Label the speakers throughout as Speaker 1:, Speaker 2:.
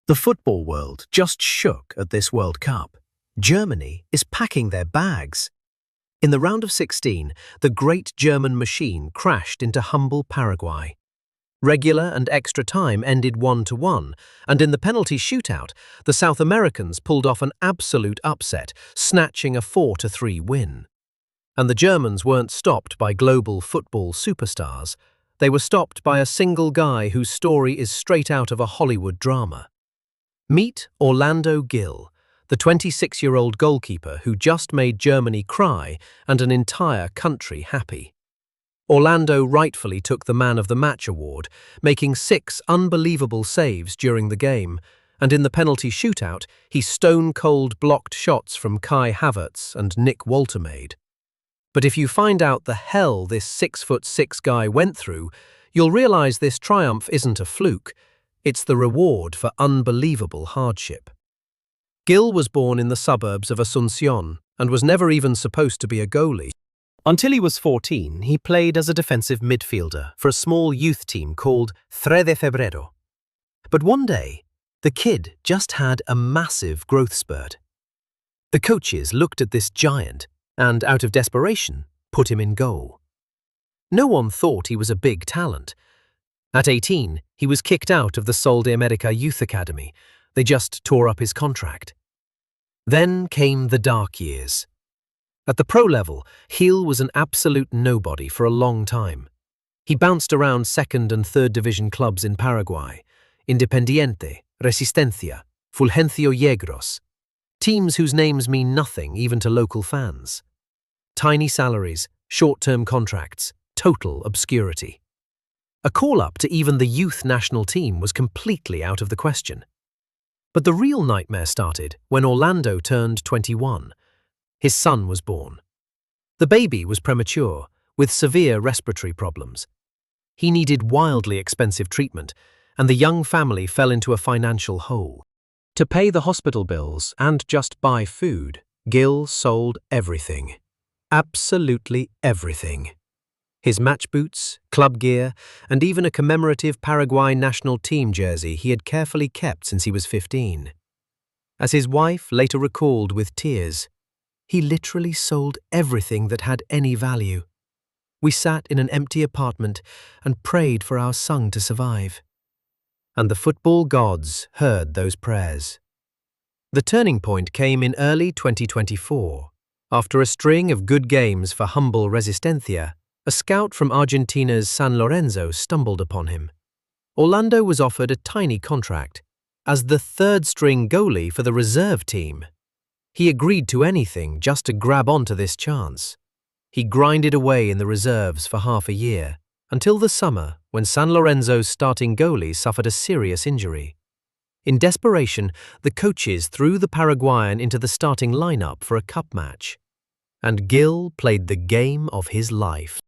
Speaker 1: The football world just shook at this World Cup. Germany is packing their bags. In the round of 16, the great German machine crashed into humble Paraguay. Regular and extra time ended 1-1, and in the penalty shootout, the South Americans pulled off an absolute upset, snatching a 4-3 win. And the Germans weren't stopped by global football superstars. They were stopped by a single guy whose story is straight out of a Hollywood drama. Meet Orlando Gil, the 26-year-old goalkeeper who just made Germany cry and an entire country happy. Orlando rightfully took the Man of the Match award, making 6 unbelievable saves during the game, and in the penalty shootout, he stone-cold blocked shots from Kai Havertz and Nick Woltermade. But if you find out the hell this 6'6" guy went through, you'll realize this triumph isn't a fluke. It's the reward for unbelievable hardship. Gil was born in the suburbs of Asunción and was never even supposed to be a goalie. Until he was 14, he played as a defensive midfielder for a small youth team called 3 de Febrero. But one day, the kid just had a massive growth spurt. The coaches looked at this giant and, out of desperation, put him in goal. No one thought he was a big talent. At 18, he was kicked out of the Sol de America Youth Academy. They just tore up his contract. Then came the dark years. At the pro level, Gil was an absolute nobody for a long time. He bounced around 2nd and 3rd division clubs in Paraguay, Independiente, Resistencia, Fulgencio Yegros, teams whose names mean nothing even to local fans. Tiny salaries, short-term contracts, total obscurity. A call-up to even the youth national team was completely out of the question. But the real nightmare started when Orlando turned 21. His son was born. The baby was premature, with severe respiratory problems. He needed wildly expensive treatment, and the young family fell into a financial hole. To pay the hospital bills and just buy food, Gil sold everything. Absolutely everything. His match boots, club gear, and even a commemorative Paraguay national team jersey he had carefully kept since he was 15. As his wife later recalled with tears, he literally sold everything that had any value. We sat in an empty apartment and prayed for our son to survive. And the football gods heard those prayers. The turning point came in early 2024. After a string of good games for humble Resistencia, a scout from Argentina's San Lorenzo stumbled upon him. Orlando was offered a tiny contract as the 3rd-string goalie for the reserve team. He agreed to anything just to grab onto this chance. He grinded away in the reserves for half a year, until the summer when San Lorenzo's starting goalie suffered a serious injury. In desperation, the coaches threw the Paraguayan into the starting lineup for a cup match. And Gil played the game of his life.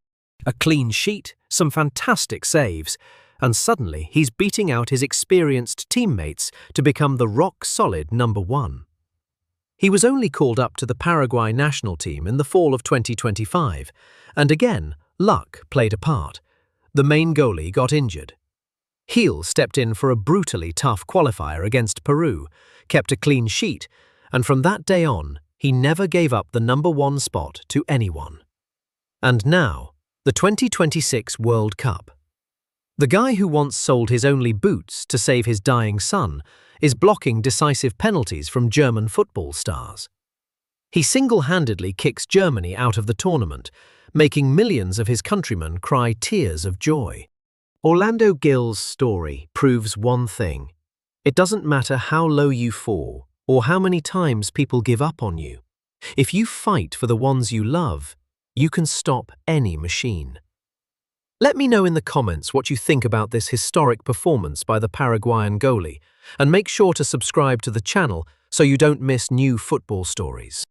Speaker 1: A clean sheet, some fantastic saves, and suddenly he's beating out his experienced teammates to become the rock-solid number 1. He was only called up to the Paraguay national team in the fall of 2025, and again, luck played a part. The main goalie got injured. Gil stepped in for a brutally tough qualifier against Peru, kept a clean sheet, and from that day on, he never gave up the number 1 spot to anyone. And now, the 2026 World Cup. The guy who once sold his only boots to save his dying son is blocking decisive penalties from German football stars. He single-handedly kicks Germany out of the tournament, making millions of his countrymen cry tears of joy. Orlando Gil's story proves one thing. It doesn't matter how low you fall or how many times people give up on you. If you fight for the ones you love, you can stop any machine. Let me know in the comments what you think about this historic performance by the Paraguayan goalie, and make sure to subscribe to the channel so you don't miss new football stories.